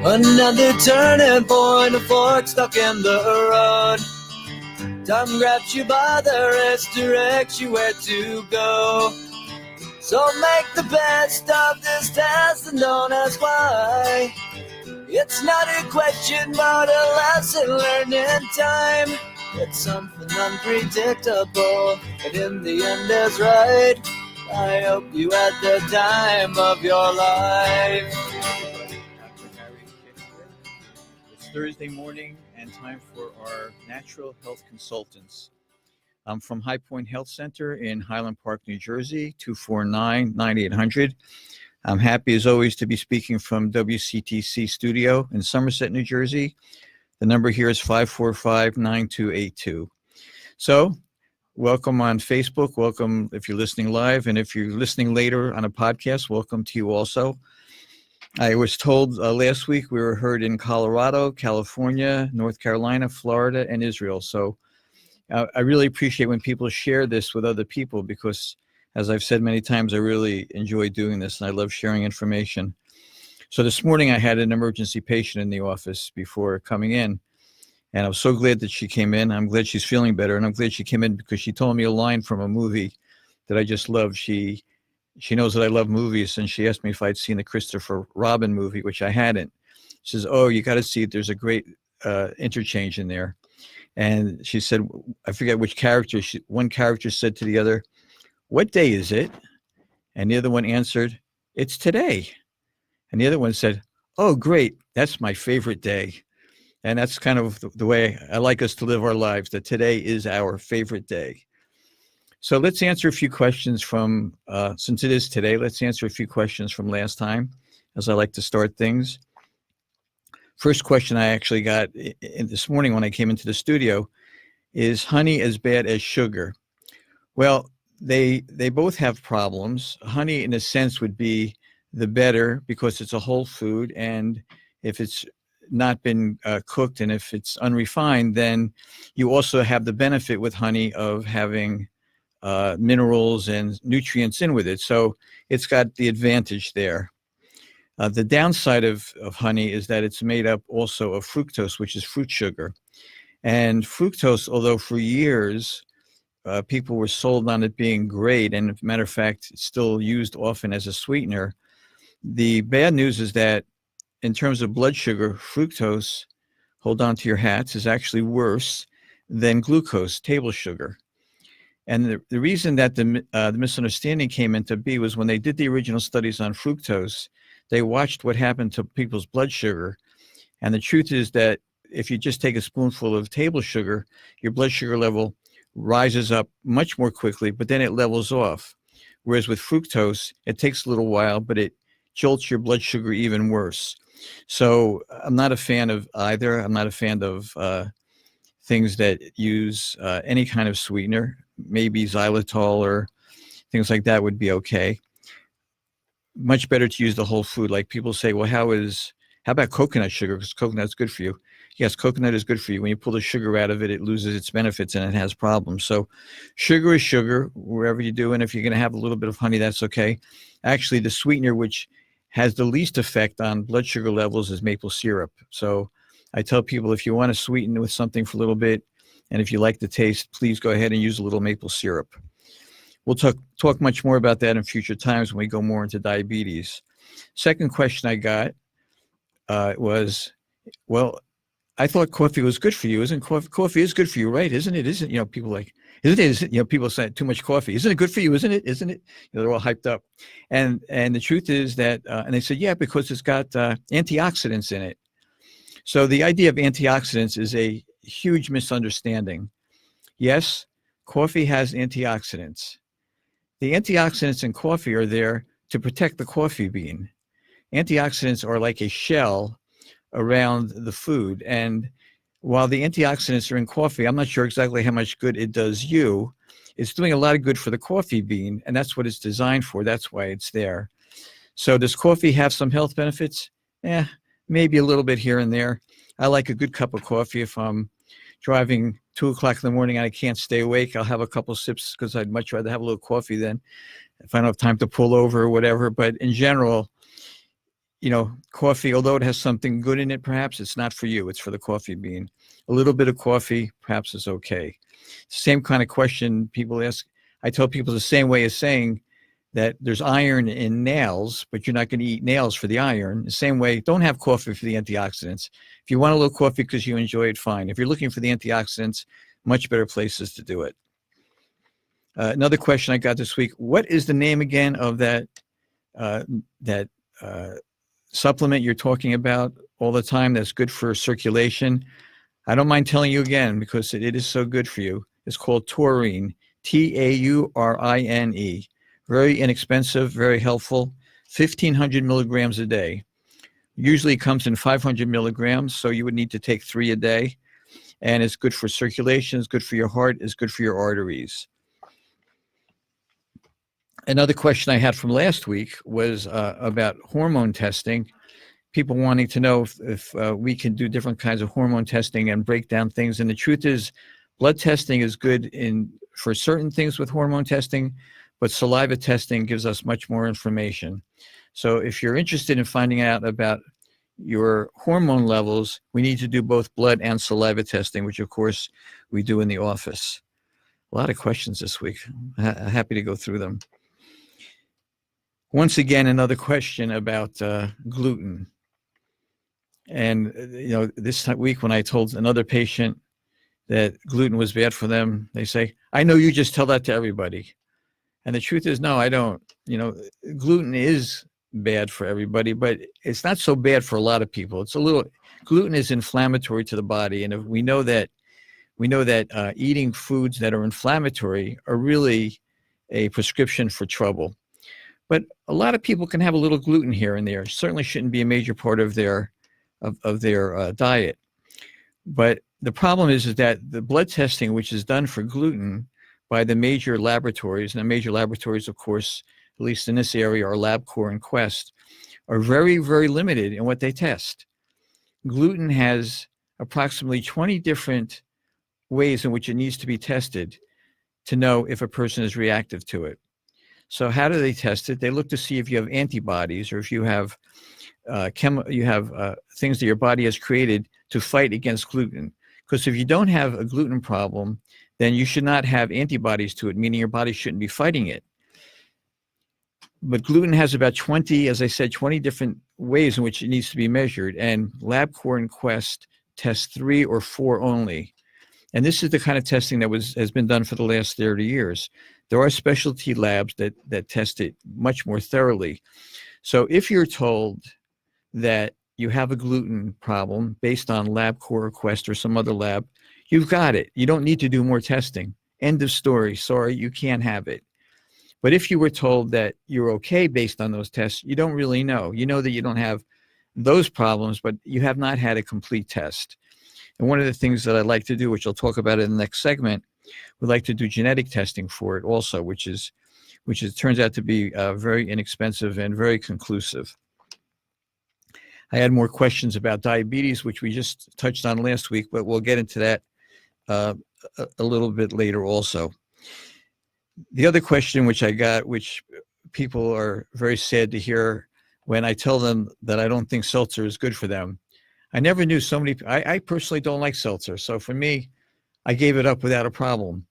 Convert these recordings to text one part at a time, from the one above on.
Another turning point, a fork stuck in the road. Time grabs you by the wrist, directs you where to go. So make the best of this test and don't ask why. It's not a question, but a lesson learned in time. It's something unpredictable, but in the end is right. I hope you had the time of your life. It's Thursday morning and time for our natural health consultants. I'm from High Point Health Center in Highland Park, New Jersey, 249-9800. I'm happy as always to be speaking from WCTC Studio in Somerset, New Jersey. The number here is 545-9282. So, welcome on Facebook. Welcome if you're listening live. And if you're listening later on a podcast, welcome to you also. I was told last week we were heard in Colorado, California, North Carolina, Florida, and Israel. So I really appreciate when people share this with other people because, as I've said many times, I really enjoy doing this and I love sharing information. So this morning I had an emergency patient in the office before coming in. And I was so glad that she came in. I'm glad she's feeling better. And I'm glad she came in because she told me a line from a movie that I just love. She knows that I love movies. And she asked me if I'd seen the Christopher Robin movie, which I hadn't. She says, oh, you got to see it. There's a great interchange in there. And she said, I forget which character. One character said to the other, what day is it? And the other one answered, it's today. And the other one said, oh, great. That's my favorite day. And that's kind of the way I like us to live our lives, that today is our favorite day. So let's answer a few questions from, since it is today, let's answer a few questions from last time, as I like to start things. First question I actually got this morning when I came into the studio is honey as bad as sugar? Well, they both have problems. Honey, in a sense, would be the better because it's a whole food, and if it's not been cooked and if it's unrefined, then you also have the benefit with honey of having minerals and nutrients in with it. So it's got the advantage there. The downside of honey is that it's made up also of fructose, which is fruit sugar. And fructose, although for years people were sold on it being great, and as a matter of fact, it's still used often as a sweetener, the bad news is that in terms of blood sugar, fructose, hold on to your hats, is actually worse than glucose, table sugar. And the reason that the misunderstanding came into be was when they did the original studies on fructose, they watched what happened to people's blood sugar. And the truth is that if you just take a spoonful of table sugar, your blood sugar level rises up much more quickly, but then it levels off. Whereas with fructose, it takes a little while, but it jolts your blood sugar even worse. So I'm not a fan of either. I'm not a fan of things that use any kind of sweetener. Maybe xylitol or things like that would be okay. Much better to use the whole food. Like people say, well, how about coconut sugar? Because coconut's good for you. Yes, coconut is good for you. When you pull the sugar out of it, it loses its benefits and it has problems. So sugar is sugar, wherever you do. And if you're going to have a little bit of honey, that's okay. Actually, the sweetener, which has the least effect on blood sugar levels, is maple syrup. So I tell people, if you want to sweeten with something for a little bit, and if you like the taste, please go ahead and use a little maple syrup. We'll talk much more about that in future times when we go more into diabetes. Second question I got was, well, I thought coffee was good for you. Isn't coffee is good for you, right? Isn't it? People like, isn't it? People say too much coffee. Isn't it good for you? Isn't it? They're all hyped up. And the truth is that, and they said, yeah, because it's got antioxidants in it. So the idea of antioxidants is a huge misunderstanding. Yes, coffee has antioxidants. The antioxidants in coffee are there to protect the coffee bean. Antioxidants are like a shell around the food. And while the antioxidants are in coffee, I'm not sure exactly how much good it does you. It's doing a lot of good for the coffee bean, and that's what it's designed for. That's why it's there. So does coffee have some health benefits? Maybe a little bit here and there. I like a good cup of coffee. If I'm driving 2 o'clock in the morning and I can't stay awake, I'll have a couple sips because I'd much rather have a little coffee than if I don't have time to pull over or whatever. But in general, coffee, although it has something good in it, perhaps it's not for you. It's for the coffee bean. A little bit of coffee, perhaps is okay. Same kind of question people ask. I tell people the same way as saying that there's iron in nails, but you're not going to eat nails for the iron. The same way, don't have coffee for the antioxidants. If you want a little coffee because you enjoy it, fine. If you're looking for the antioxidants, much better places to do it. Another question I got this week: what is the name again of that supplement you're talking about all the time that's good for circulation? I don't mind telling you again because it is so good for you. It's called taurine, Taurine. Very inexpensive, very helpful, 1,500 milligrams a day. Usually it comes in 500 milligrams, so you would need to take 3 a day. And it's good for circulation, it's good for your heart, it's good for your arteries. Another question I had from last week was about hormone testing. People wanting to know if we can do different kinds of hormone testing and break down things. And the truth is, blood testing is good for certain things with hormone testing, but saliva testing gives us much more information. So if you're interested in finding out about your hormone levels, we need to do both blood and saliva testing, which of course we do in the office. A lot of questions this week. Happy to go through them. Once again, another question about gluten. And, this week when I told another patient that gluten was bad for them, they say, I know you just tell that to everybody. And the truth is, no, I don't. Gluten is bad for everybody, but it's not so bad for a lot of people. Gluten is inflammatory to the body. And if we know that eating foods that are inflammatory are really a prescription for trouble. But a lot of people can have a little gluten here and there. It certainly shouldn't be a major part of their diet. But the problem is that the blood testing, which is done for gluten by the major laboratories, and the major laboratories, of course, at least in this area, are LabCorp and Quest, are very, very limited in what they test. Gluten has approximately 20 different ways in which it needs to be tested to know if a person is reactive to it. So how do they test it? They look to see if you have antibodies or if you have things that your body has created to fight against gluten. Because if you don't have a gluten problem, then you should not have antibodies to it, meaning your body shouldn't be fighting it. But gluten has about 20 different ways in which it needs to be measured. And LabCorp and Quest test 3 or 4 only. And this is the kind of testing that has been done for the last 30 years. There are specialty labs that test it much more thoroughly. So if you're told that you have a gluten problem based on LabCorp or Quest or some other lab, you've got it. You don't need to do more testing. End of story. Sorry, you can't have it. But if you were told that you're okay based on those tests, you don't really know. You know that you don't have those problems, but you have not had a complete test. And one of the things that I'd like to do, which I'll talk about in the next segment, we'd like to do genetic testing for it also, which turns out to be very inexpensive and very conclusive. I had more questions about diabetes, which we just touched on last week, but we'll get into that a little bit later also. The other question which I got, which people are very sad to hear when I tell them that I don't think seltzer is good for them. I never knew so many. I personally don't like seltzer. So for me, I gave it up without a problem.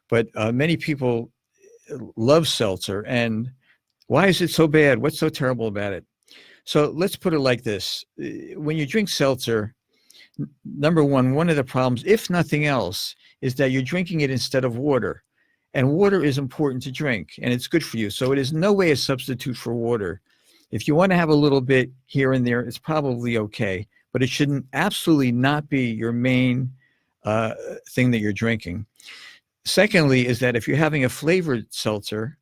But many people love seltzer. And why is it so bad? What's so terrible about it? So let's put it like this. When you drink seltzer, number one of the problems, if nothing else, is that you're drinking it instead of water. And water is important to drink, and it's good for you. So it is no way a substitute for water. If you want to have a little bit here and there, it's probably okay. But it shouldn't absolutely not be your main thing that you're drinking. Secondly, is that if you're having a flavored seltzer,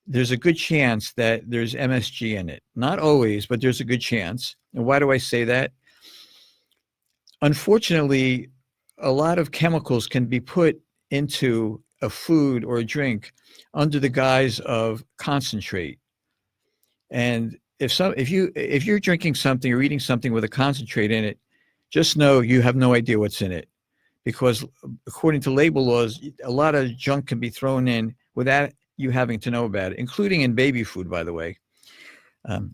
there's a good chance that there's MSG in it. Not always, but there's a good chance. And why do I say that? Unfortunately, a lot of chemicals can be put into a food or a drink under the guise of concentrate. And if you're drinking something or eating something with a concentrate in it, just know you have no idea what's in it. Because according to label laws, a lot of junk can be thrown in without you having to know about it, including in baby food, by the way,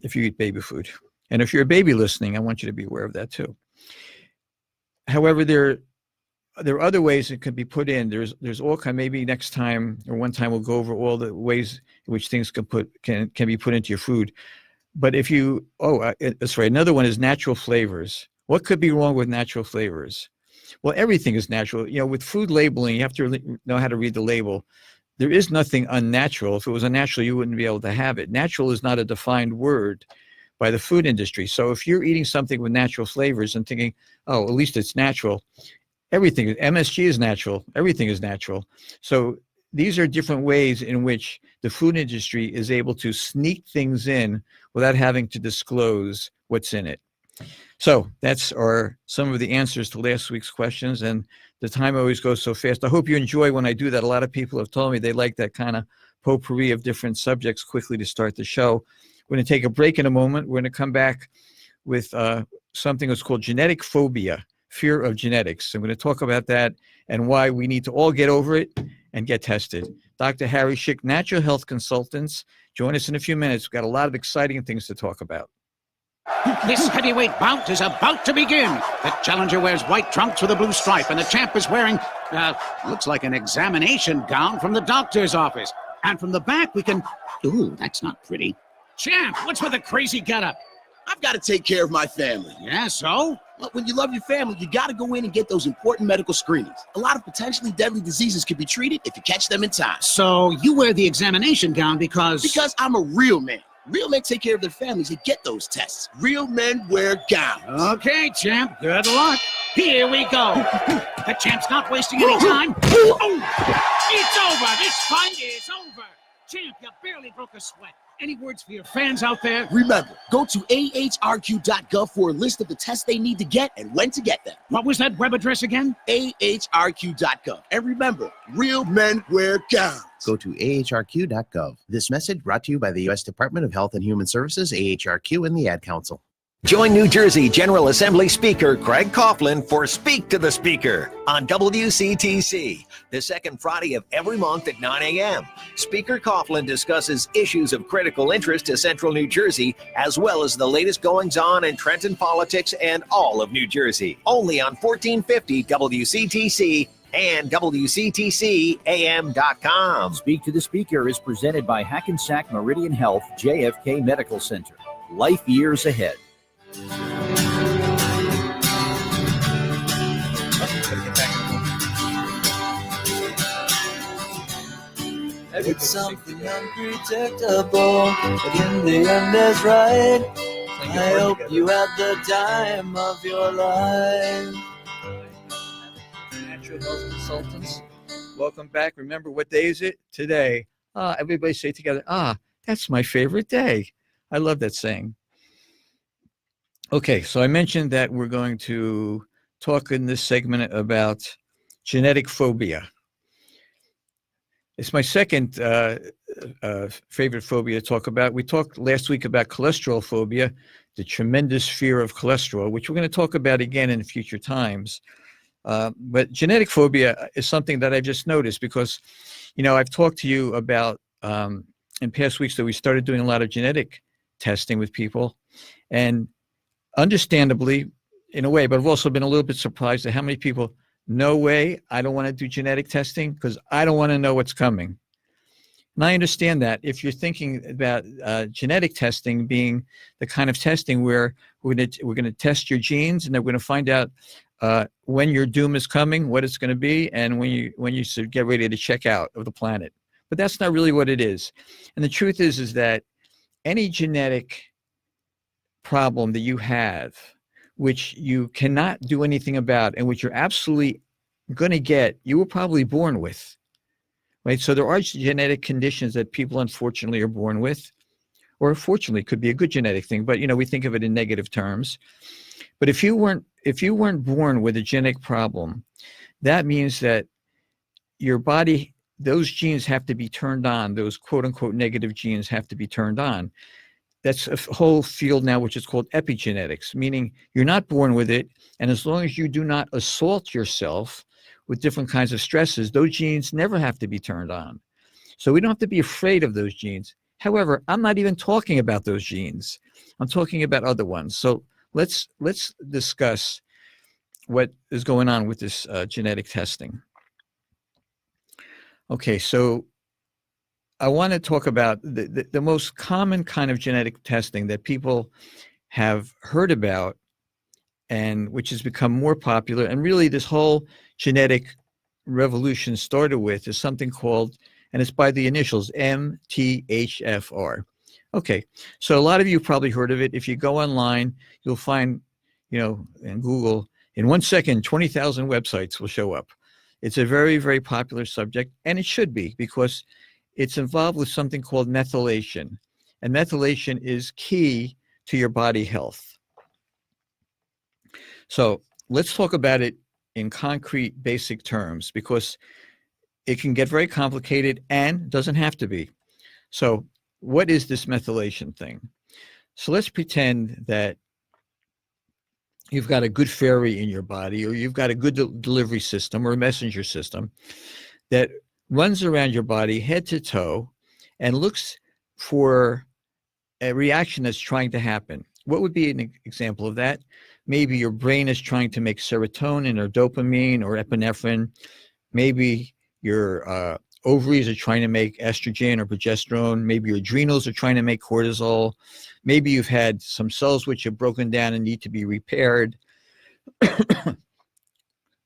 if you eat baby food. And if you're a baby listening, I want you to be aware of that too. However, there are other ways it could be put in. There's all kind. Maybe next time or one time we'll go over all the ways in which things can be put into your food. But if you that's right. Another one is natural flavors. What could be wrong with natural flavors? Well, everything is natural. With food labeling, you have to really know how to read the label. There is nothing unnatural. If it was unnatural, you wouldn't be able to have it. Natural is not a defined word by the food industry. So if you're eating something with natural flavors and thinking, oh, at least it's natural, everything, MSG is natural, everything is natural. So these are different ways in which the food industry is able to sneak things in without having to disclose what's in it. So that's some of the answers to last week's questions, and the time always goes so fast. I hope you enjoy when I do that. A lot of people have told me they like that kind of potpourri of different subjects quickly to start the show. We're going to take a break in a moment. We're going to come back with something that's called genetic phobia, fear of genetics. I'm going to talk about that and why we need to all get over it and get tested. Dr. Harry Schick, Natural Health Consultants. Join us in a few minutes. We've got a lot of exciting things to talk about. This heavyweight bout is about to begin. The challenger wears white trunks with a blue stripe, and the champ is wearing, looks like an examination gown from the doctor's office. And from the back, we can... Ooh, that's not pretty. Champ, what's with the crazy getup? I've got to take care of my family. Yeah, so? Well, when you love your family, you got to go in and get those important medical screenings. A lot of potentially deadly diseases can be treated if you catch them in time. So you wear the examination gown because... Because I'm a real man. Real men take care of their families and get those tests. Real men wear gowns. Okay, champ, good luck. Here we go. The champ's not wasting any time. Oh, it's over. This fight is over. Champ, you barely broke a sweat. Any words for your fans out there? Remember, go to ahrq.gov for a list of the tests they need to get and when to get them. What was that web address again? ahrq.gov. And remember, real men wear gowns. Go to ahrq.gov. This message brought to you by the U.S. Department of Health and Human Services, AHRQ, and the Ad Council. Join New Jersey General Assembly Speaker Craig Coughlin for Speak to the Speaker on WCTC, the second Friday of every month at 9 a.m. Speaker Coughlin discusses issues of critical interest to Central New Jersey, as well as the latest goings-on in Trenton politics and all of New Jersey. Only on 1450 WCTC and WCTCAM.com. Speak to the Speaker is presented by Hackensack Meridian Health JFK Medical Center. Life years ahead. It's something unpredictable, but in the end is right. I hope you had the time of your life. Natural Health Consultants. Welcome back. Remember, what day is it? Today. Everybody say together, that's my favorite day. I love that saying. Okay, so I mentioned that we're going to talk in this segment about genetic phobia. It's my second favorite phobia to talk about. We talked last week about cholesterol phobia, the tremendous fear of cholesterol, which we're going to talk about again in future times. But genetic phobia is something that I've just noticed because, I've talked to you about in past weeks that we started doing a lot of genetic testing with people. And understandably, in a way, but I've also been a little bit surprised at how many people, no way, I don't want to do genetic testing because I don't want to know what's coming. And I understand that if you're thinking about genetic testing being the kind of testing where we're going to test your genes and then we're going to find out when your doom is coming, what it's going to be, and when you should get ready to check out of the planet. But that's not really what it is. And the truth is that any genetic problem that you have, which you cannot do anything about and which you're absolutely going to get, you were probably born with, right? So there are genetic conditions that people unfortunately are born with, or fortunately could be a good genetic thing, but we think of it in negative terms. But if you weren't born with a genetic problem, that means that your body, those genes have to be turned on, those quote unquote negative genes have to be turned on. That's a whole field now, which is called epigenetics, meaning you're not born with it. And as long as you do not assault yourself with different kinds of stresses, those genes never have to be turned on. So we don't have to be afraid of those genes. However, I'm not even talking about those genes. I'm talking about other ones. So let's discuss what is going on with this genetic testing. Okay, so I want to talk about the most common kind of genetic testing that people have heard about, and which has become more popular. And really, this whole genetic revolution started with is something called, and it's by the initials, MTHFR. Okay, so a lot of you probably heard of it. If you go online, you'll find, in Google, in 1 second, 20,000 websites will show up. It's a very, very popular subject, and it should be, because it's involved with something called methylation. And methylation is key to your body health. So let's talk about it in concrete, basic terms, because it can get very complicated and doesn't have to be. So what is this methylation thing? So let's pretend that you've got a good fairy in your body, or you've got a good delivery system or a messenger system that runs around your body head to toe and looks for a reaction that's trying to happen. What would be an example of that? Maybe your brain is trying to make serotonin or dopamine or epinephrine. Maybe your ovaries are trying to make estrogen or progesterone. Maybe your adrenals are trying to make cortisol. Maybe you've had some cells which have broken down and need to be repaired.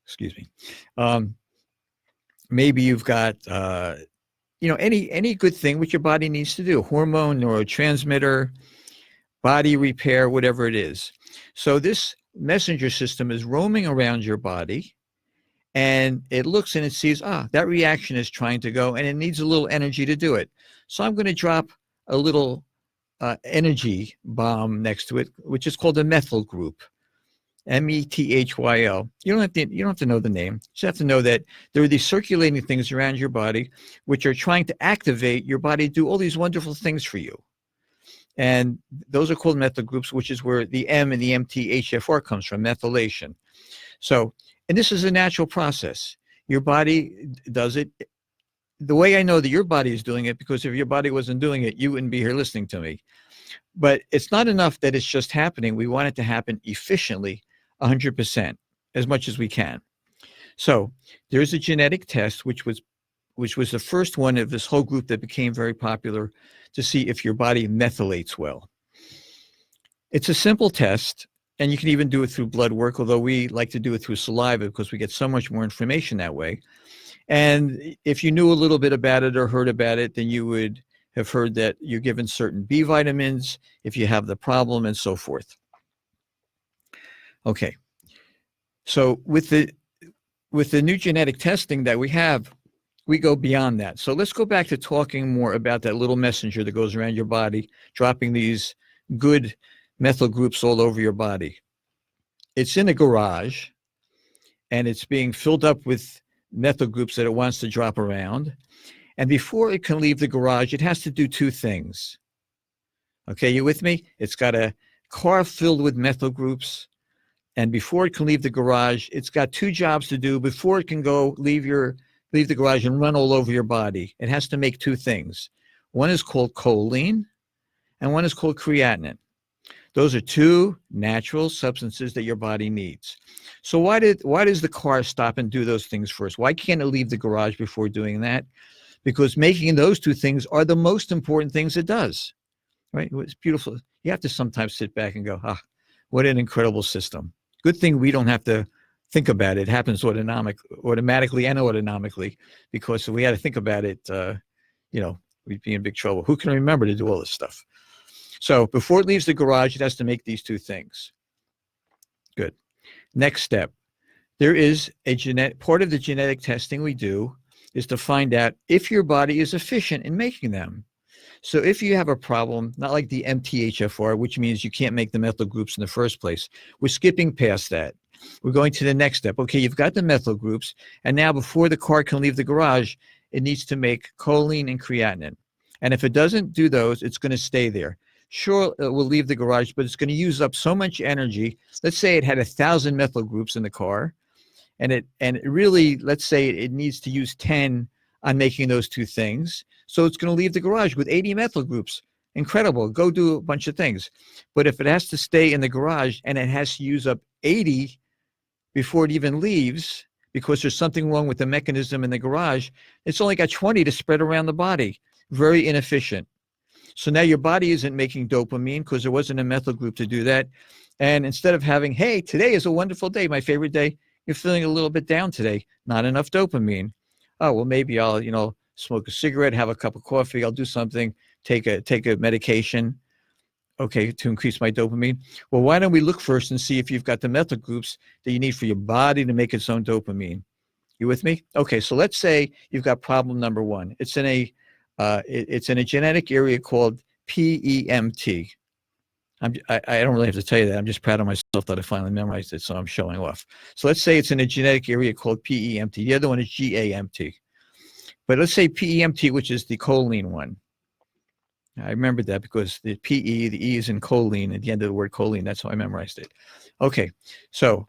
Excuse me. Maybe you've got, any good thing which your body needs to do, hormone, neurotransmitter, body repair, whatever it is. So this messenger system is roaming around your body, and it looks and it sees, that reaction is trying to go, and it needs a little energy to do it. So I'm going to drop a little energy bomb next to it, which is called a methyl group. METHYL. You don't have to know the name. You just have to know that there are these circulating things around your body which are trying to activate your body to do all these wonderful things for you. And those are called methyl groups, which is where the M and the MTHFR comes from, methylation. So, and this is a natural process. Your body does it. The way I know that your body is doing it, because if your body wasn't doing it, you wouldn't be here listening to me. But it's not enough that it's just happening. We want it to happen efficiently, 100%, as much as we can. So there's a genetic test, which was the first one of this whole group that became very popular, to see if your body methylates well. It's a simple test, and you can even do it through blood work, although we like to do it through saliva because we get so much more information that way. And if you knew a little bit about it or heard about it, then you would have heard that you're given certain B vitamins if you have the problem, and so forth. Okay, so with the new genetic testing that we have, we go beyond that. So let's go back to talking more about that little messenger that goes around your body, dropping these good methyl groups all over your body. It's in a garage, and it's being filled up with methyl groups that it wants to drop around. And before it can leave the garage, it has to do two things. Okay, you with me? It's got a car filled with methyl groups, and before it can leave the garage, it's got two jobs to do before it can go leave the garage and run all over your body. It has to make two things. One is called choline, and one is called creatinine. Those are two natural substances that your body needs. So why does the car stop and do those things first? Why can't it leave the garage before doing that? Because making those two things are the most important things it does, right? It's beautiful. You have to sometimes sit back and go, what an incredible system. Good thing we don't have to think about it. It happens automatically and autonomically, because if we had to think about it, we'd be in big trouble. Who can remember to do all this stuff? So before it leaves the garage, it has to make these two things. Good. Next step. There is part of the genetic testing we do is to find out if your body is efficient in making them. So if you have a problem, not like the MTHFR, which means you can't make the methyl groups in the first place, we're skipping past that. We're going to the next step. Okay, you've got the methyl groups, and now before the car can leave the garage, it needs to make choline and creatinine. And if it doesn't do those, it's going to stay there. Sure, it will leave the garage, but it's going to use up so much energy. Let's say it had 1,000 methyl groups in the car, and it really, let's say it needs to use 10 on making those two things. So it's going to leave the garage with 80 methyl groups. incredible. Go do a bunch of things. But if it has to stay in the garage and it has to use up 80 before it even leaves, because there's something wrong with the mechanism in the garage, it's only got 20 to spread around the body. Very inefficient. So now your body isn't making dopamine because there wasn't a methyl group to do that. And instead of having, hey, today is a wonderful day, my favorite day, you're feeling a little bit down today, not enough dopamine. Oh, well, maybe I'll, smoke a cigarette, have a cup of coffee, I'll do something, take a medication, okay, to increase my dopamine. Well, why don't we look first and see if you've got the methyl groups that you need for your body to make its own dopamine? You with me? Okay, so let's say you've got problem number one. It's in a genetic area called PEMT. I don't really have to tell you that. I'm just proud of myself that I finally memorized it, so I'm showing off. So let's say it's in a genetic area called PEMT. The other one is GAMT. But let's say PEMT, which is the choline one. I remembered that because the PE, the E is in choline at the end of the word choline. That's how I memorized it. Okay, so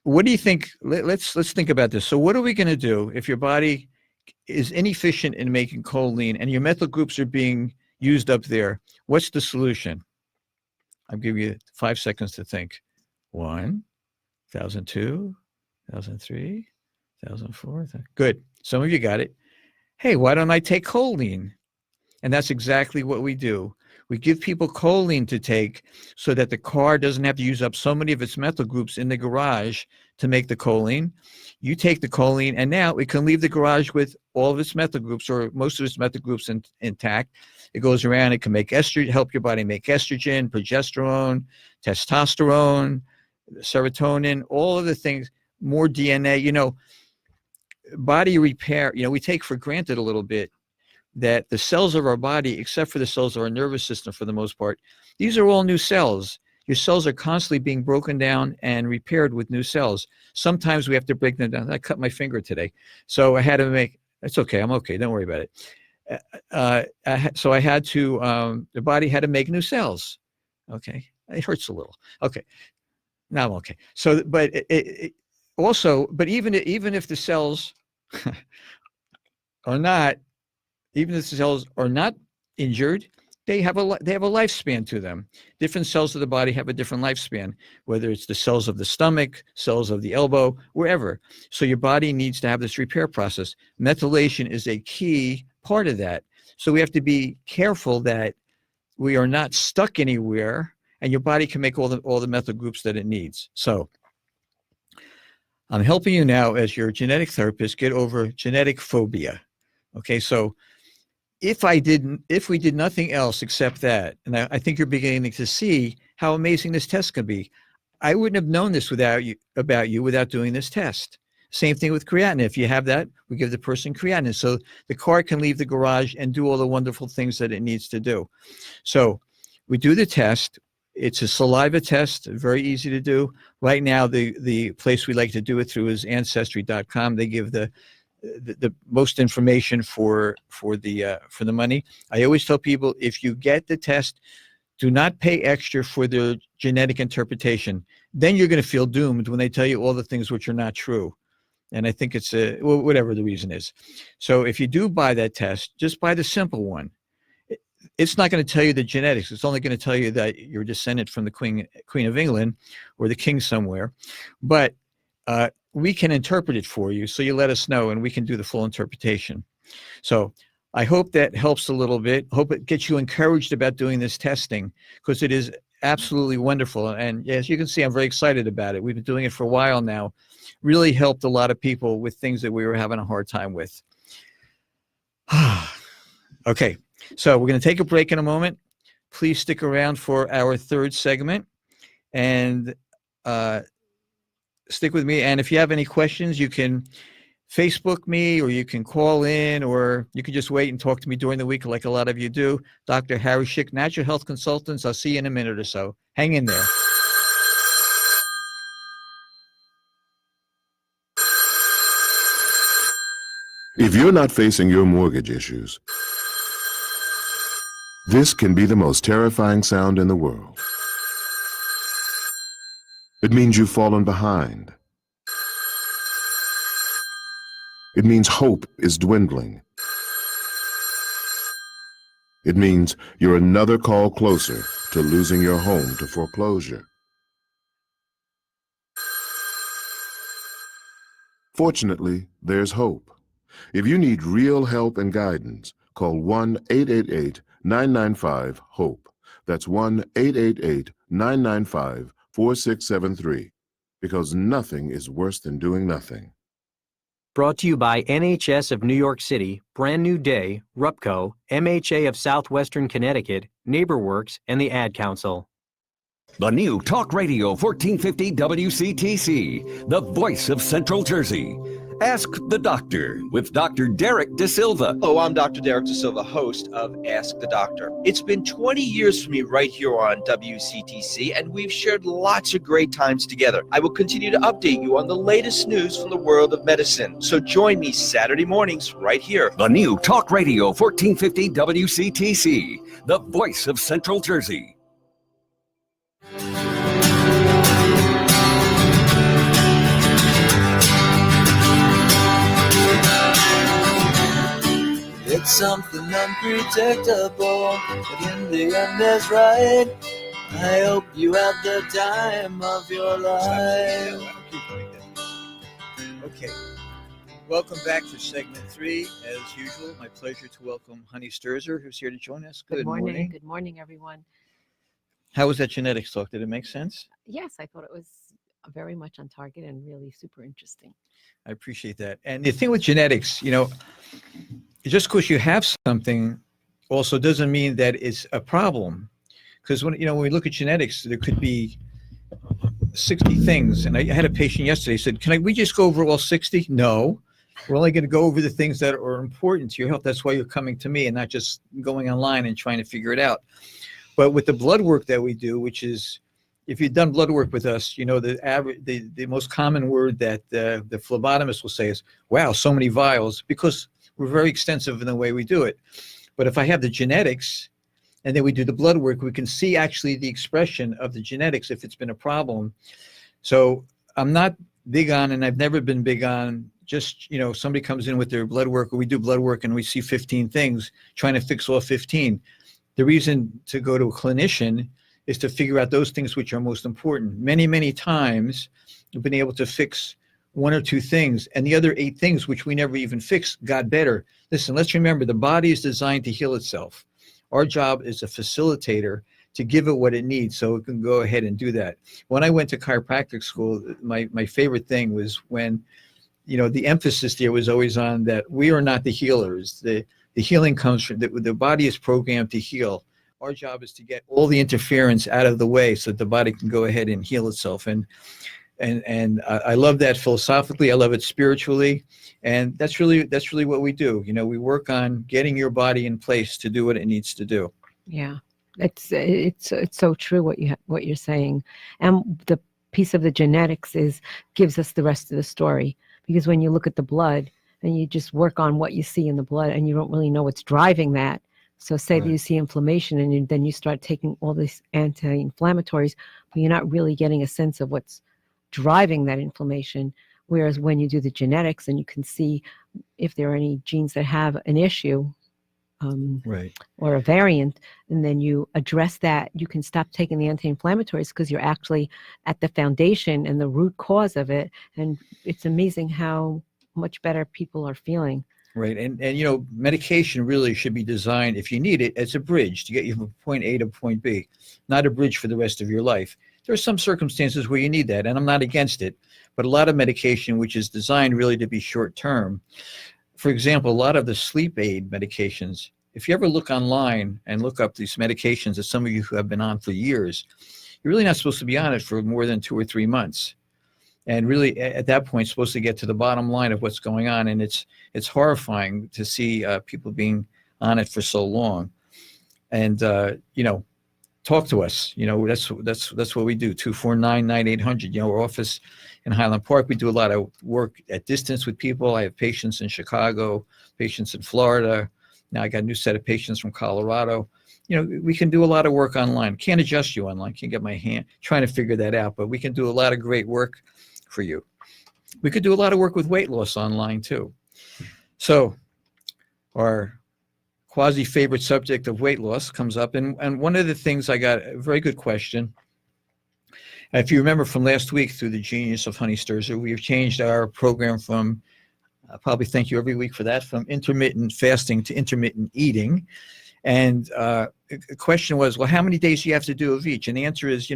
what do you think? Let's think about this. So what are we going to do if your body is inefficient in making choline and your methyl groups are being used up there? What's the solution? I'll give you 5 seconds to think. 1, 1002, 1003, 1004. Good. Some of you got it. Hey, why don't I take choline? And that's exactly what we do. We give people choline to take so that the car doesn't have to use up so many of its methyl groups in the garage to make the choline. You take the choline, and now it can leave the garage with all of its methyl groups or most of its methyl groups intact. It goes around, it can make estrogen, help your body make estrogen, progesterone, testosterone, serotonin, all of the things, more DNA. Body repair, we take for granted a little bit that the cells of our body, except for the cells of our nervous system for the most part, these are all new cells. Your cells are constantly being broken down and repaired with new cells. Sometimes we have to break them down. I cut my finger today, so I had to make, it's okay, I'm okay, don't worry about it. So I had to, the body had to make new cells. Okay, it hurts a little. Okay, now I'm okay. So, but but even if the cells are not, even if the cells are not injured, they have a lifespan to them. Different cells of the body have a different lifespan, whether it's the cells of the stomach, cells of the elbow, wherever. So your body needs to have this repair process. Methylation is a key part of that. So we have to be careful that we are not stuck anywhere, and your body can make all the methyl groups that it needs. So I'm helping you now as your genetic therapist get over genetic phobia. Okay, so if we did nothing else except that, and I think you're beginning to see how amazing this test can be. I wouldn't have known this about you without doing this test. Same thing with creatinine. If you have that, we give the person creatinine so the car can leave the garage and do all the wonderful things that it needs to do. So we do the test. It's a saliva test, very easy to do. Right now, the place we like to do it through is Ancestry.com. They give the most information for the money. I always tell people, if you get the test, do not pay extra for the genetic interpretation. Then you're going to feel doomed when they tell you all the things which are not true. And I think it's whatever the reason is. So if you do buy that test, just buy the simple one. It's not going to tell you the genetics. It's only going to tell you that you're descended from the Queen of England or the king somewhere. But we can interpret it for you. So you let us know and we can do the full interpretation. So I hope that helps a little bit. Hope it gets you encouraged about doing this testing, because it is absolutely wonderful. And as you can see, I'm very excited about it. We've been doing it for a while now. Really helped a lot of people with things that we were having a hard time with. Okay, so we're going to take a break in a moment. Please stick around for our third segment and stick with me. And if you have any questions, you can Facebook me, or you can call in, or you can just wait and talk to me during the week like a lot of you do. Dr. Harry Schick, Natural Health Consultants. I'll see you in a minute or so. Hang in there. If you're not facing your mortgage issues, this can be the most terrifying sound in the world. It means you've fallen behind. It means hope is dwindling. It means you're another call closer to losing your home to foreclosure. Fortunately, there's hope. If you need real help and guidance, call 1-888-995-HOPE. That's 1-888-995-4673. Because nothing is worse than doing nothing. Brought to you by NHS of New York City, Brand New Day, RUPCO, MHA of Southwestern Connecticut, NeighborWorks, and the Ad Council. The new Talk Radio 1450 WCTC, the voice of Central Jersey. Ask the Doctor with Dr. Derek De Silva. Hello, I'm Dr. Derek De Silva, host of Ask the Doctor. It's been 20 years for me right here on WCTC, and we've shared lots of great times together. I will continue to update you on the latest news from the world of medicine. So join me Saturday mornings right here. The new Talk Radio 1450 WCTC, the voice of Central Jersey. It's something unpredictable, but in the end is right. I hope you had the time of your life. Okay. Welcome back to segment 3. As usual, my pleasure to welcome Honey Sturzer, who's here to join us. Good morning. Good morning, everyone. How was that genetics talk? Did it make sense? Yes, I thought it was very much on target and really super interesting. I appreciate that. And the thing with genetics, just because you have something also doesn't mean that it's a problem. Because when we look at genetics, there could be 60 things. And I had a patient yesterday said, we just go over all 60? No, we're only going to go over the things that are important to your health. That's why you're coming to me and not just going online and trying to figure it out. But with the blood work that we do, which is, if you've done blood work with us, the most common word that the phlebotomist will say is, wow, so many vials, because we're very extensive in the way we do it. But if I have the genetics and then we do the blood work, we can see actually the expression of the genetics if it's been a problem. So I'm not big on, and I've never been big on, just, somebody comes in with their blood work, or we do blood work and we see 15 things, trying to fix all 15. The reason to go to a clinician is to figure out those things which are most important. Many, many times we've been able to fix 1 or 2 things, and the other 8 things which we never even fixed got better. Listen, let's remember, the body is designed to heal itself. Our job is a facilitator to give it what it needs so it can go ahead and do that. When I went to chiropractic school, my favorite thing was when, the emphasis there was always on that we are not the healers. The healing comes from, the body is programmed to heal. Our job is to get all the interference out of the way so that the body can go ahead and heal itself. And I love that philosophically. I love it spiritually, and that's really what we do. We work on getting your body in place to do what it needs to do. Yeah, it's so true what you're saying, and the piece of the genetics gives us the rest of the story, because when you look at the blood and you just work on what you see in the blood and you don't really know what's driving that. So say that you see inflammation and then you start taking all these anti-inflammatories, but you're not really getting a sense of what's driving that inflammation. Whereas when you do the genetics and you can see if there are any genes that have an issue or a variant, and then you address that, you can stop taking the anti-inflammatories because you're actually at the foundation and the root cause of it. And it's amazing how much better people are feeling. Right. And medication really should be designed, if you need it, as a bridge to get you from point A to point B, not a bridge for the rest of your life. There are some circumstances where you need that, and I'm not against it, but a lot of medication which is designed really to be short term. For example, a lot of the sleep aid medications, if you ever look online and look up these medications that some of you who have been on for years, you're really not supposed to be on it for more than 2 or 3 months. And really, at that point, supposed to get to the bottom line of what's going on. And it's horrifying to see people being on it for so long. And, talk to us. That's what we do, 249-9800. Our office in Highland Park, we do a lot of work at distance with people. I have patients in Chicago, patients in Florida. Now I got a new set of patients from Colorado. We can do a lot of work online. Can't adjust you online. Can't get my hand trying to figure that out, but we can do a lot of great work for you. We could do a lot of work with weight loss online too. So our quasi favorite subject of weight loss comes up. And one of the things I got a very good question. If you remember from last week through the genius of Honey Sturzer, we have changed our program from, I probably thank you every week for that, from intermittent fasting to intermittent eating. And the question was, well, how many days do you have to do of each? And the answer is,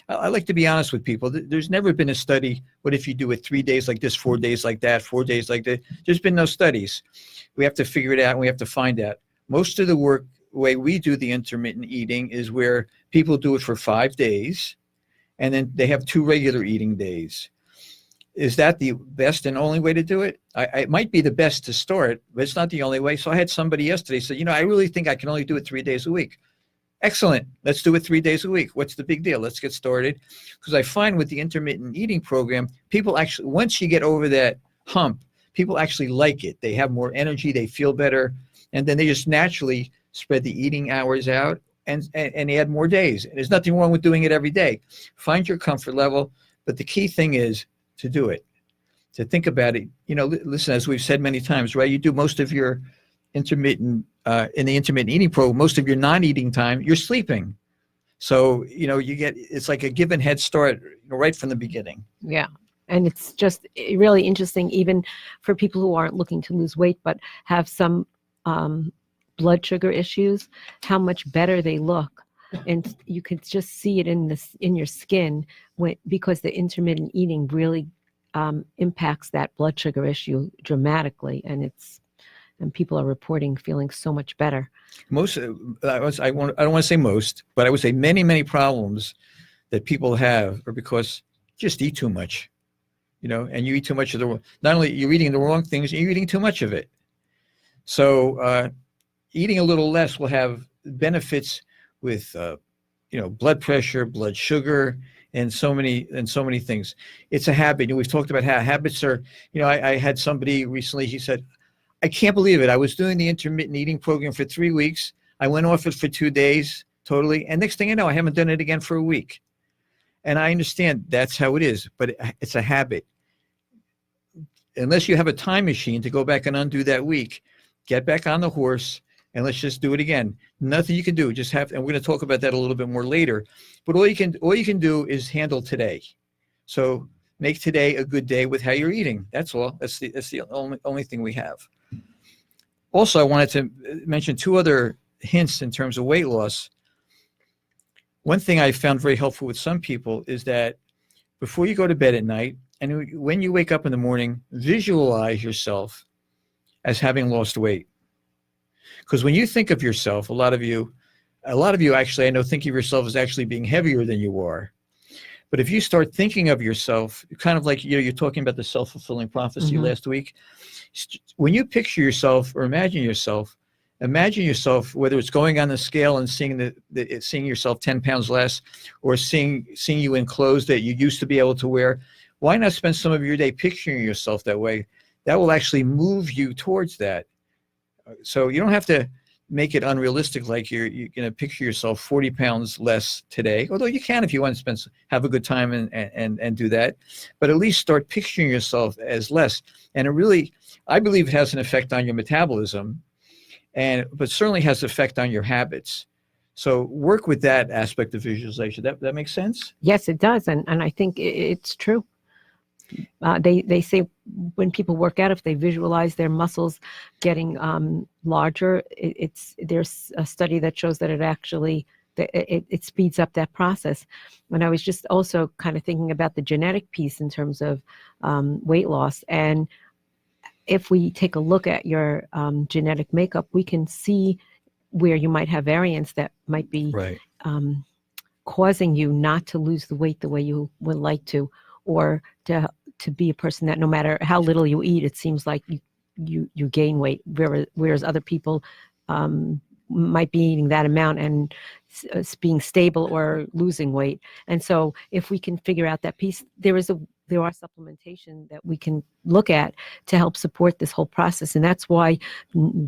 I like to be honest with people. There's never been a study, what if you do it 3 days like this, 4 days like that, 4 days like that? There's been no studies. We have to figure it out and we have to find out. Most of the way we do the intermittent eating is where people do it for 5 days and then they have 2 regular eating days. Is that the best and only way to do it? It might be the best to start, but it's not the only way. So I had somebody yesterday say, I really think I can only do it 3 days a week. Excellent. Let's do it 3 days a week. What's the big deal? Let's get started. Because I find with the intermittent eating program, people actually, once you get over that hump, people actually like it. They have more energy. They feel better. And then they just naturally spread the eating hours out and add more days. And there's nothing wrong with doing it every day. Find your comfort level. But the key thing is to do it, to think about it. Listen, as we've said many times, right? You do most of your intermittent, in the intermittent eating program, most of your non-eating time, you're sleeping. So, it's like a given head start right from the beginning. Yeah. And it's just really interesting, even for people who aren't looking to lose weight, but have some blood sugar issues, how much better they look. And you could just see it in your skin because the intermittent eating really impacts that blood sugar issue dramatically. And people are reporting feeling so much better. I don't want to say most, but I would say many, many problems that people have are because you just eat too much, and you eat too much of not only you're eating the wrong things, you're eating too much of it. So eating a little less will have benefits with, blood pressure, blood sugar, and so many things. It's a habit. We've talked about how habits are, I had somebody recently, he said, I can't believe it. I was doing the intermittent eating program for 3 weeks. I went off it for 2 days totally. And next thing I know, I haven't done it again for a week. And I understand that's how it is, but it's a habit. Unless you have a time machine to go back and undo that week, get back on the horse and let's just do it again. Nothing you can do, and we're going to talk about that a little bit more later. But all you can do is handle today. So make today a good day with how you're eating. That's all. That's the only thing we have. Also, I wanted to mention 2 other hints in terms of weight loss. One thing I found very helpful with some people is that before you go to bed at night and when you wake up in the morning, visualize yourself as having lost weight. Because when you think of yourself, a lot of you actually, I know, think of yourself as actually being heavier than you are. But if you start thinking of yourself, kind of like, you're talking about the self-fulfilling prophecy last week. When you picture yourself or imagine yourself, whether it's going on the scale and seeing yourself 10 pounds less, or seeing you in clothes that you used to be able to wear. Why not spend some of your day picturing yourself that way? That will actually move you towards that. So you don't have to make it unrealistic, like you're going to picture yourself 40 pounds less today, although you can if you want to have a good time and do that. But at least start picturing yourself as less. And it really, I believe, it has an effect on your metabolism, but certainly has an effect on your habits. So work with that aspect of visualization. That makes sense? Yes, it does. And I think it's true. They say when people work out, if they visualize their muscles getting larger, there's a study that shows that it speeds up that process. When I was just also kind of thinking about the genetic piece in terms of weight loss, and if we take a look at your genetic makeup, we can see where you might have variants that might be causing you not to lose the weight the way you would like to, or to be a person that no matter how little you eat, it seems like you gain weight, whereas other people might be eating that amount and being stable or losing weight. And so if we can figure out that piece, there are supplementation that we can look at to help support this whole process. And that's why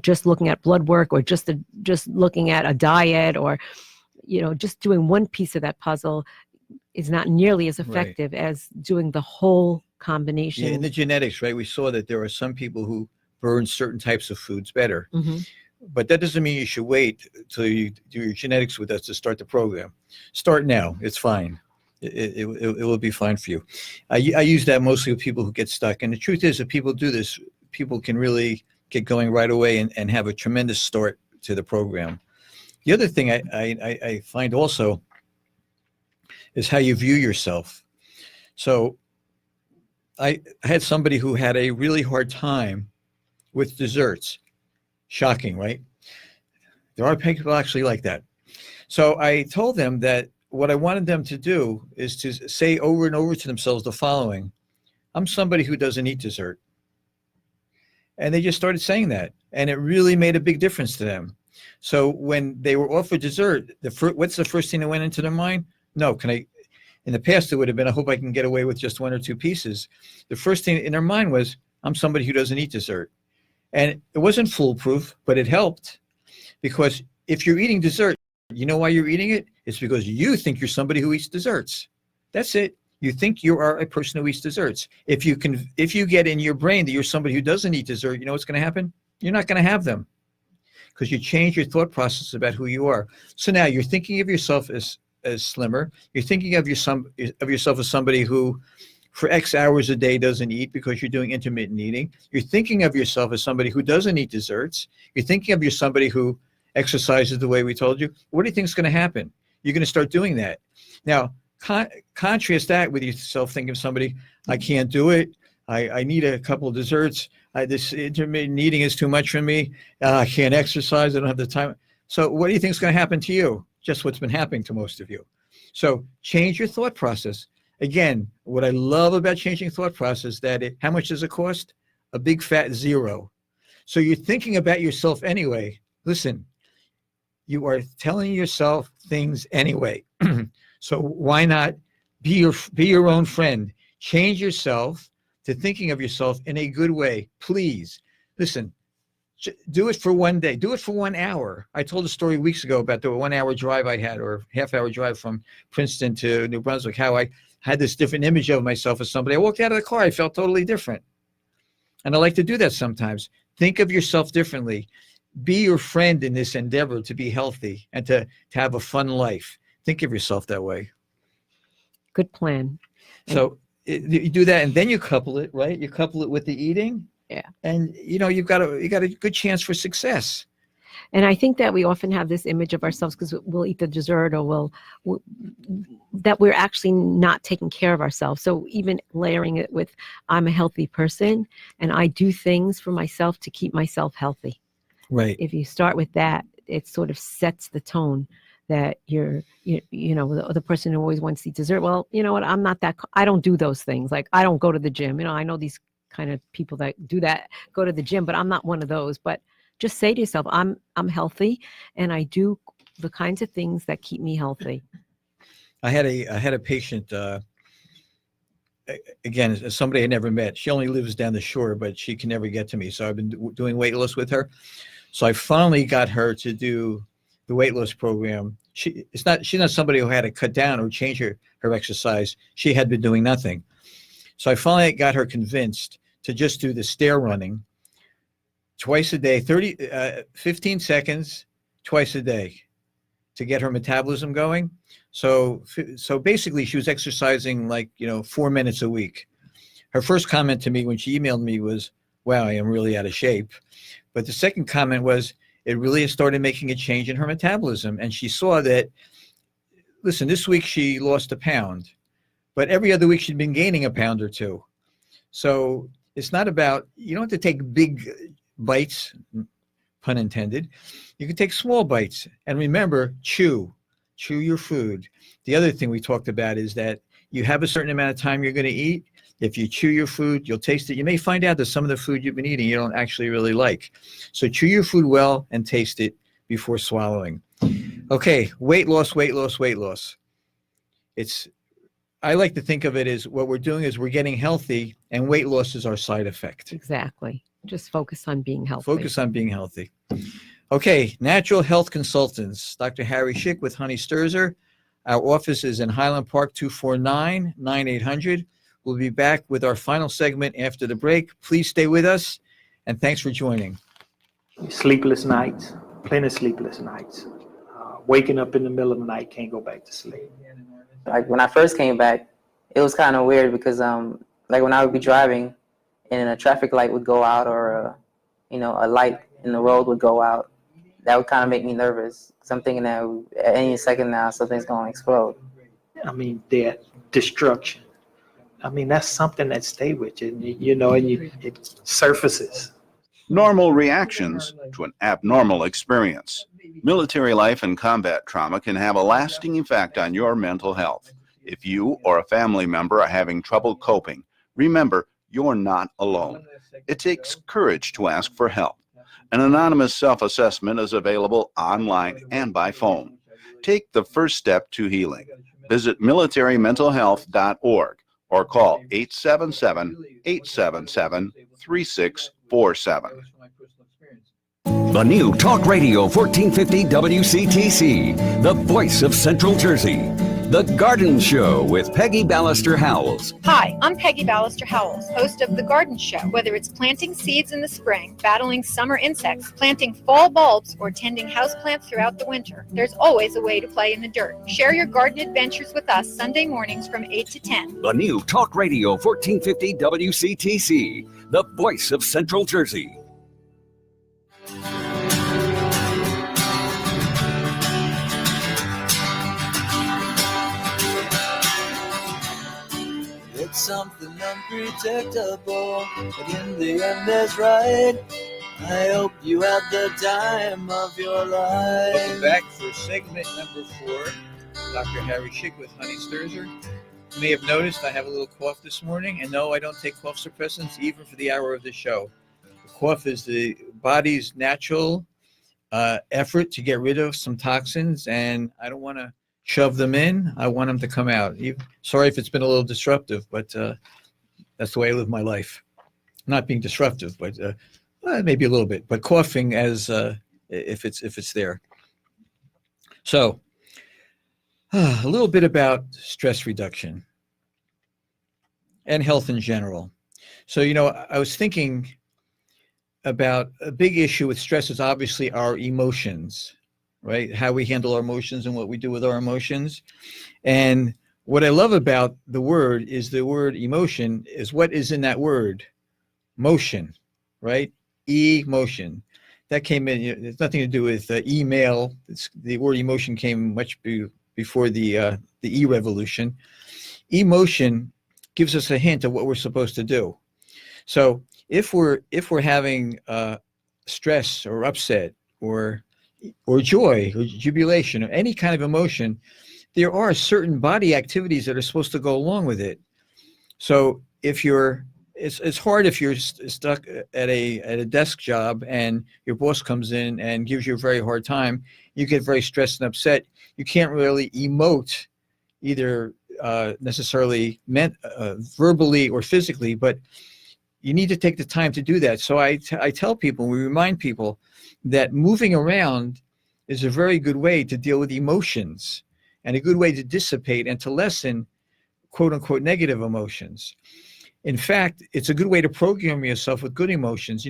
just looking at blood work, or just looking at a diet, or just doing one piece of that puzzle is not nearly as effective as doing the whole combination. Yeah, in the genetics, right? We saw that there are some people who burn certain types of foods better. But that doesn't mean you should wait till you do your genetics with us to start the program. Start now. It's fine. It will be fine for you. I use that mostly with people who get stuck. And the truth is, if people do this, people can really get going right away and have a tremendous start to the program. The other thing I find also is how you view yourself. So I had somebody who had a really hard time with desserts. Shocking, right? There are people actually like that. So I told them that what I wanted them to do is to say over and over to themselves the following: I'm somebody who doesn't eat dessert. And they just started saying that. And it really made a big difference to them. So when they were offered dessert, what's the first thing that went into their mind? No, in the past, it would have been, I hope I can get away with just 1 or 2 pieces. The first thing in their mind was, I'm somebody who doesn't eat dessert. And it wasn't foolproof, but it helped, because if you're eating dessert, you know why you're eating it? It's because you think you're somebody who eats desserts. That's it. You think you are a person who eats desserts. If you get in your brain that you're somebody who doesn't eat dessert, you know what's going to happen? You're not going to have them, because you change your thought process about who you are. So now you're thinking of yourself as slimmer. You're thinking of yourself as somebody who for X hours a day doesn't eat because you're doing intermittent eating. You're thinking of yourself as somebody who doesn't eat desserts. You're thinking of yourself somebody who exercises the way we told you. What do you think is going to happen? You're going to start doing that. Now, contrast that with yourself thinking of somebody, I can't do it. I need a couple of desserts. This intermittent eating is too much for me. I can't exercise. I don't have the time. So what do you think is going to happen to you? Just what's been happening to most of you. So change your thought process. Again, what I love about changing thought process, how much does it cost? A big fat zero. So you're thinking about yourself anyway. Listen, you are telling yourself things anyway. So why not be your own friend? Change yourself to thinking of yourself in a good way. Please, listen, do it for one day. Do it for 1 hour. I told a story weeks ago about the 1 hour drive I had, or half-hour drive from Princeton to New Brunswick, how I had this different image of myself as somebody. I walked out of the car, I felt totally different. And I like to do that sometimes. Think of yourself differently. Be your friend in this endeavor to be healthy and to have a fun life. Think of yourself that way. Good plan. So you do that, and then you couple it, right? You couple it with the eating. Yeah. And you got a good chance for success. And I think that we often have this image of ourselves because we'll eat the dessert, or that we're actually not taking care of ourselves. So even layering it with, I'm a healthy person and I do things for myself to keep myself healthy. Right. If you start with that, it sort of sets the tone that you're the person who always wants to eat dessert. Well, you know what? I'm not that. I don't do those things. Like, I don't go to the gym. I know these kind of people that do that, go to the gym, but I'm not one of those. But just say to yourself, I'm healthy and I do the kinds of things that keep me healthy. I had a patient, again, somebody I never met. She only lives down the shore, but she can never get to me. So I've been doing weight loss with her. So I finally got her to do the weight loss program. She's not somebody who had to cut down or change her exercise. She had been doing nothing. So I finally got her convinced to just do the stair running twice a day, 15 seconds twice a day to get her metabolism going. So basically she was exercising 4 minutes a week. Her first comment to me when she emailed me was, wow, I am really out of shape. But the second comment was, it really has started making a change in her metabolism. And she saw that, listen, this week she lost a pound, but every other week she'd been gaining a pound or two. So it's not about, you don't have to take big bites, pun intended. You can take small bites. And remember, chew your food. The other thing we talked about is that you have a certain amount of time you're going to eat. If you chew your food, you'll taste it. You may find out that some of the food you've been eating you don't actually really like. So chew your food well and taste it before swallowing. Okay, weight loss. I like to think of it as what we're doing is we're getting healthy, and weight loss is our side effect. Exactly. Just focus on being healthy. Focus on being healthy. Okay, Natural Health Consultants, Dr. Harry Schick with Honey Sturzer. Our office is in Highland Park, 249-9800. We'll be back with our final segment after the break. Please stay with us, and thanks for joining. Sleepless nights, plenty of sleepless nights. Waking up in the middle of the night, can't go back to sleep. Like when I first came back, it was kind of weird because like when I would be driving and a traffic light would go out or a light in the road would go out, that would kind of make me nervous. Because I'm thinking that at any second now something's going to explode. I mean, death, destruction. I mean, that's something that stay with you, and it surfaces. Normal reactions to an abnormal experience. Military life and combat trauma can have a lasting effect on your mental health. If you or a family member are having trouble coping, remember you're not alone. It takes courage to ask for help. An anonymous self-assessment is available online and by phone. Take the first step to healing. Visit militarymentalhealth.org or call 877-877-3647. The new Talk Radio 1450 WCTC, the voice of Central Jersey. The Garden Show with Peggy Ballister Howells. Hi, I'm Peggy Ballister Howells, host of The Garden Show. Whether it's planting seeds in the spring, battling summer insects, planting fall bulbs, or tending houseplants throughout the winter, there's always a way to play in the dirt. Share your garden adventures with us Sunday mornings from 8 to 10. The new Talk Radio 1450 WCTC, the voice of Central Jersey. It's something unpredictable, but in the end is right. I hope you had the time of your life. Welcome back for segment number 4. Dr. Harry Schick with Honey Sturzer. You may have noticed I have a little cough this morning, and no, I don't take cough suppressants even for the hour of the show. The cough is the body's natural effort to get rid of some toxins, and I don't want to shove them in. I want them to come out. Sorry if it's been a little disruptive, but that's the way I live my life. Not being disruptive, but maybe a little bit. But coughing as if it's there. So a little bit about stress reduction and health in general. So I was thinking about a big issue with stress is obviously our emotions. Right? How we handle our emotions and what we do with our emotions. And what I love about the word emotion is what is in that word, motion, right? Emotion. That came in, it's nothing to do with email. The word emotion came much before the e-revolution. Emotion gives us a hint of what we're supposed to do. So if we're having stress or upset or joy or jubilation or any kind of emotion, there are certain body activities that are supposed to go along with it. So if it's hard if you're stuck at a desk job and your boss comes in and gives you a very hard time, you get very stressed and upset. You can't really emote either necessarily verbally or physically, but you need to take the time to do that. So I tell people, we remind people that moving around is a very good way to deal with emotions and a good way to dissipate and to lessen quote unquote negative emotions. In fact, it's a good way to program yourself with good emotions.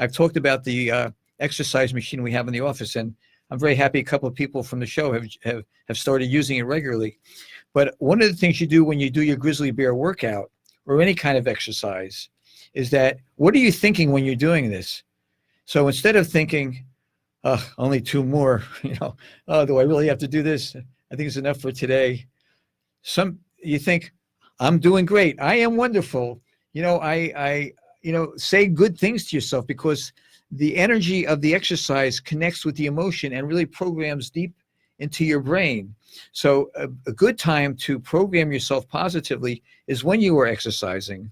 I've talked about the exercise machine we have in the office, and I'm very happy a couple of people from the show have started using it regularly. But one of the things you do when you do your grizzly bear workout or any kind of exercise is that, what are you thinking when you're doing this? So instead of thinking, only 2 more, do I really have to do this? I think it's enough for today. You think, I'm doing great. I am wonderful. Say good things to yourself, because the energy of the exercise connects with the emotion and really programs deep into your brain. So a good time to program yourself positively is when you are exercising.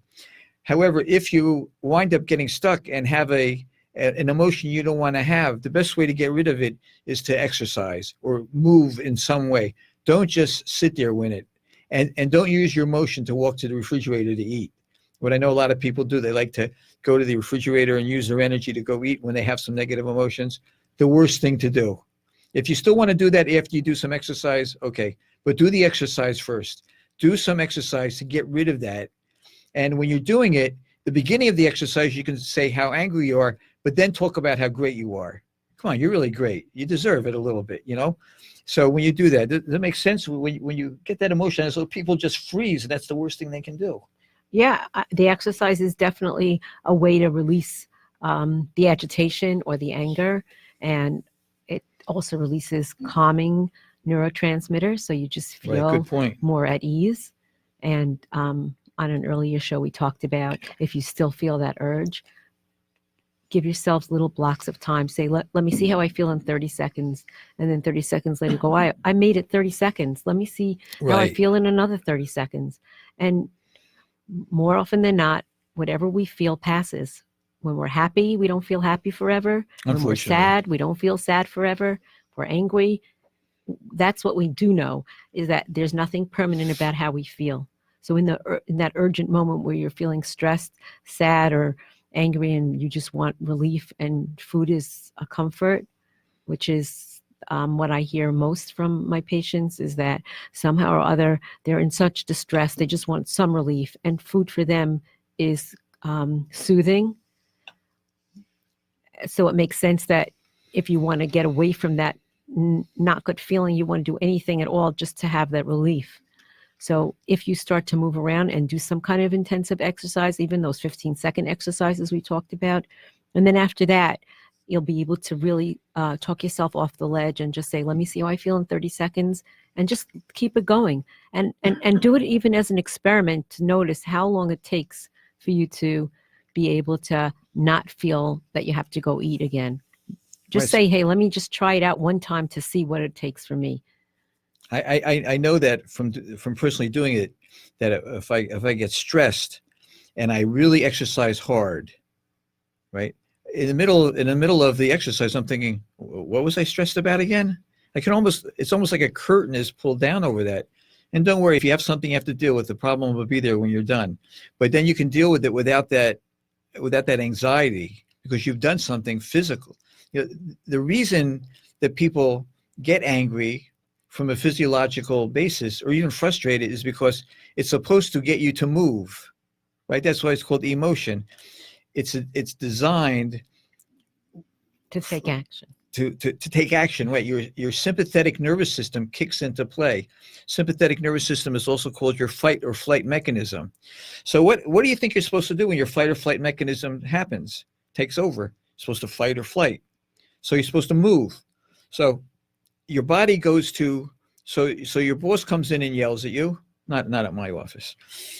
However, if you wind up getting stuck and have an emotion you don't want to have, the best way to get rid of it is to exercise or move in some way. Don't just sit there with it. And don't use your emotion to walk to the refrigerator to eat. What I know a lot of people do, they like to go to the refrigerator and use their energy to go eat when they have some negative emotions. The worst thing to do. If you still want to do that after you do some exercise, okay, but do the exercise first. Do some exercise to get rid of that. And when you're doing it, the beginning of the exercise, you can say how angry you are, but then talk about how great you are. Come on, you're really great. You deserve it a little bit, you know? So when you do that, that makes sense. When you get that emotion, so people just freeze, and that's the worst thing they can do. Yeah, the exercise is definitely a way to release the agitation or the anger, and it also releases calming neurotransmitters, so you just feel Good point. more at ease. And on an earlier show, we talked about if you still feel that urge, give yourselves little blocks of time. Say, let me see how I feel in 30 seconds. And then 30 seconds later, go, I made it 30 seconds. Let me see how I Right. feel in another 30 seconds. And more often than not, whatever we feel passes. When we're happy, we don't feel happy forever. When we're Unfortunately. sad, we don't feel sad forever. If we're angry, that's what we do know, is that there's nothing permanent about how we feel. So in that urgent moment where you're feeling stressed, sad, or angry, and you just want relief, and food is a comfort, which is what I hear most from my patients, is that somehow or other they're in such distress, they just want some relief, and food for them is soothing. So it makes sense that if you want to get away from that not good feeling, you want to do anything at all just to have that relief. So if you start to move around and do some kind of intensive exercise, even those 15-second exercises we talked about, and then after that, you'll be able to really talk yourself off the ledge and just say, let me see how I feel in 30 seconds, and just keep it going. And do it even as an experiment to notice how long it takes for you to be able to not feel that you have to go eat again. Just Right. say, hey, let me just try it out one time to see what it takes for me. I know that from personally doing it, that if I get stressed and I really exercise hard, right, in the middle of the exercise, I'm thinking, what was I stressed about again? It's almost like a curtain is pulled down over that. And don't worry, if you have something you have to deal with, the problem will be there when you're done. But then you can deal with it without that anxiety, because you've done something physical. You know, the reason that people get angry from a physiological basis, or even frustrated, is because it's supposed to get you to move, right? That's why it's called emotion. It's designed to take action. To take action, right? Your sympathetic nervous system kicks into play. Sympathetic nervous system is also called your fight or flight mechanism. So what do you think you're supposed to do when your fight or flight mechanism happens, takes over? You're supposed to fight or flight. So you're supposed to move. So your body goes to, so your boss comes in and yells at you, not at my office,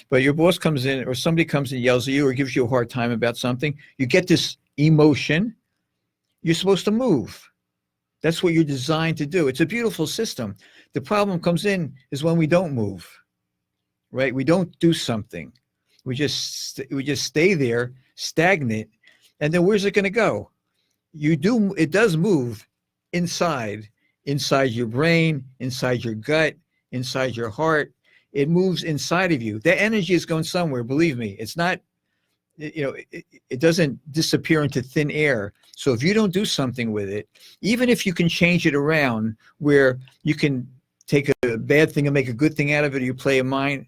but your boss comes in, or somebody comes and yells at you or gives you a hard time about something. You get this emotion. You're supposed to move. That's what you're designed to do. It's a beautiful system. The problem comes in is when we don't move, right? We don't do something. We just stay there stagnant. And then where's it going to go? It does move inside your brain, inside your gut, inside your heart. It moves inside of you. That energy is going somewhere. Believe me, it's not, it doesn't disappear into thin air. So if you don't do something with it, even if you can change it around where you can take a bad thing and make a good thing out of it, or you play a mind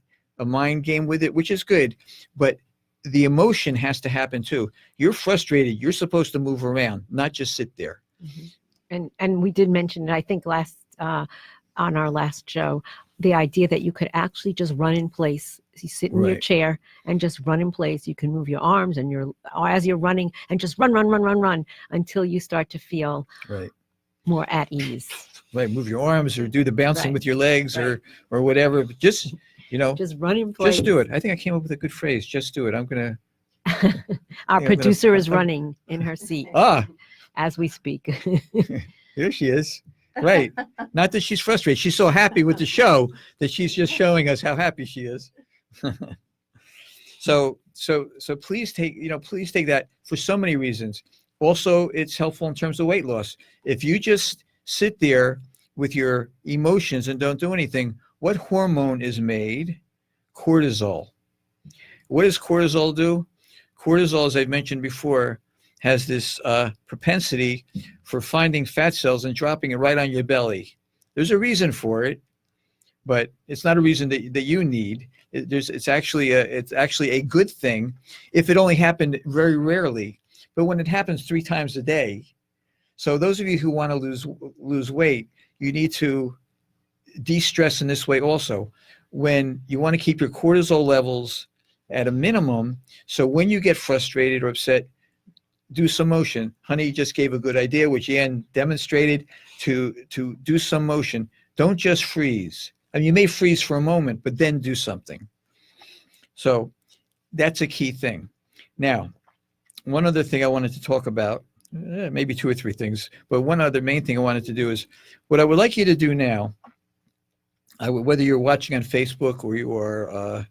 game with it, which is good, but the emotion has to happen too. You're frustrated. You're supposed to move around, not just sit there. Mm-hmm. And we did mention it, I think, on our last show, the idea that you could actually just run in place. You sit in your Right. chair and just run in place. You can move your arms and as you're running, and just run until you start to feel Right. more at ease. Right. Move your arms or do the bouncing Right. with your legs or whatever. But just, Just run in place. just do it. I think I came up with a good phrase. Just do it. I'm going Our Yeah, producer is running in her seat to, as we speak. here she is. Right. Not that she's frustrated. She's so happy with the show that she's just showing us how happy she is. So please take that for so many reasons. Also, it's helpful in terms of weight loss. If you just sit there with your emotions and don't do anything, what hormone is made? Cortisol. What does cortisol do? Cortisol, as I've mentioned before, has this propensity for finding fat cells and dropping it right on your belly. There's a reason for it, but it's not a reason that you need. It's actually a good thing if it only happened very rarely. but when it happens 3 times a day, so those of you who want to lose weight, you need to de-stress in this way also. When you want to keep your cortisol levels at a minimum, so when you get frustrated or upset, do some motion. Honey just gave a good idea, which Ann demonstrated, to do some motion. Don't just freeze. I mean, you may freeze for a moment, but then do something. So that's a key thing. Now, one other thing I wanted to talk about, maybe 2 or 3 things, but one other main thing I wanted to do is, what I would like you to do now, whether you're watching on Facebook or you are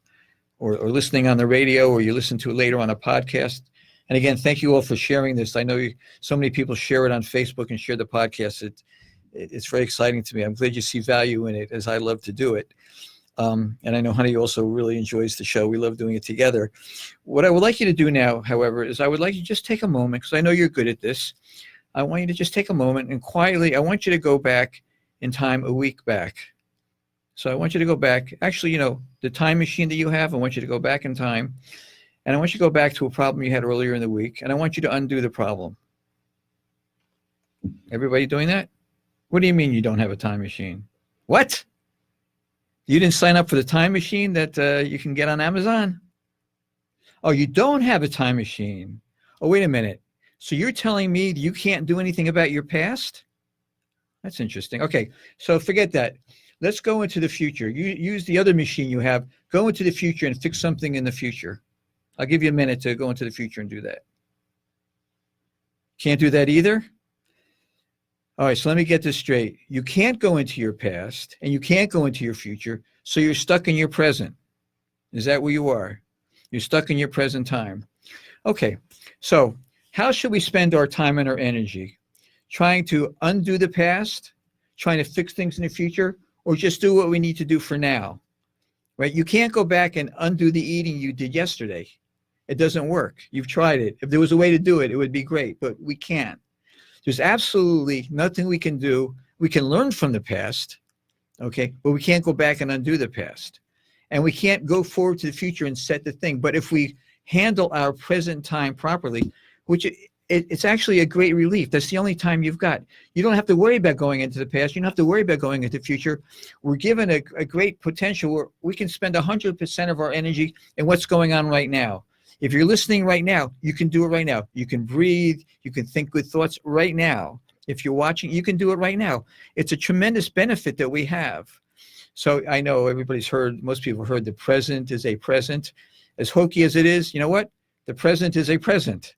or listening on the radio, or you listen to it later on a podcast. And again, thank you all for sharing this. I know so many people share it on Facebook and share the podcast. It's very exciting to me. I'm glad you see value in it, as I love to do it. And I know Honey also really enjoys the show. We love doing it together. What I would like you to do now, however, is I would like you to just take a moment, because I know you're good at this. I want you to just take a moment and quietly, I want you to go back in time a week back. So I want you to go back. Actually, the time machine that you have, I want you to go back in time. And I want you to go back to a problem you had earlier in the week. And I want you to undo the problem. Everybody doing that? What do you mean you don't have a time machine? What? You didn't sign up for the time machine that you can get on Amazon? Oh, you don't have a time machine. Oh, wait a minute. So you're telling me you can't do anything about your past? That's interesting. Okay, so forget that. Let's go into the future. You use the other machine you have. Go into the future and fix something in the future. I'll give you a minute to go into the future and do that. Can't do that either? All right, so let me get this straight. You can't go into your past and you can't go into your future, so you're stuck in your present. Is that where you are? You're stuck in your present time. Okay, so how should we spend our time and our energy? Trying to undo the past, trying to fix things in the future, or just do what we need to do for now, right? You can't go back and undo the eating you did yesterday. It doesn't work. You've tried it. If there was a way to do it, it would be great, but we can't. There's absolutely nothing we can do. We can learn from the past, okay, but we can't go back and undo the past. And we can't go forward to the future and set the thing. But if we handle our present time properly, which it's actually a great relief. That's the only time you've got. You don't have to worry about going into the past. You don't have to worry about going into the future. We're given a great potential where we can spend 100% of our energy in what's going on right now. If you're listening right now, you can do it right now. You can breathe. You can think good thoughts right now. If you're watching, you can do it right now. It's a tremendous benefit that we have. So I know everybody's heard, most people heard the present is a present. As hokey as it is, you know what? The present is a present.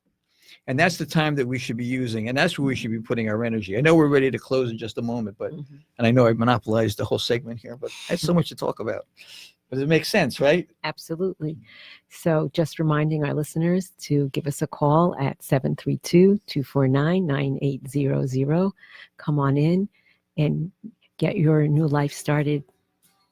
And that's the time that we should be using, and that's where we should be putting our energy. I know we're ready to close in just a moment, but and I know I've monopolized the whole segment here, but I have so much to talk about. But it makes sense, right? Absolutely. So just reminding our listeners to give us a call at 732-249-9800. Come on in and get your new life started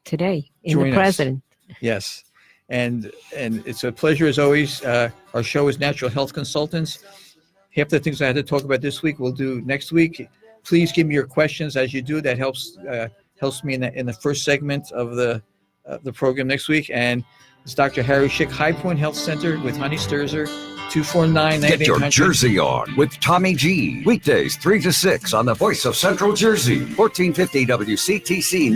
today in Join the us. present. Yes. And it's a pleasure as always. Our show is Natural Health Consultants. Half the things I had to talk about this week, we'll do next week. Please give me your questions as you do. That helps me in the first segment of the program next week. And it's Dr. Harry Schick, High Point Health Center with Honey Sturzer, 249-9800. Get your Jersey on with Tommy G. Weekdays 3 to 6 on the Voice of Central Jersey, 1450 WCTC.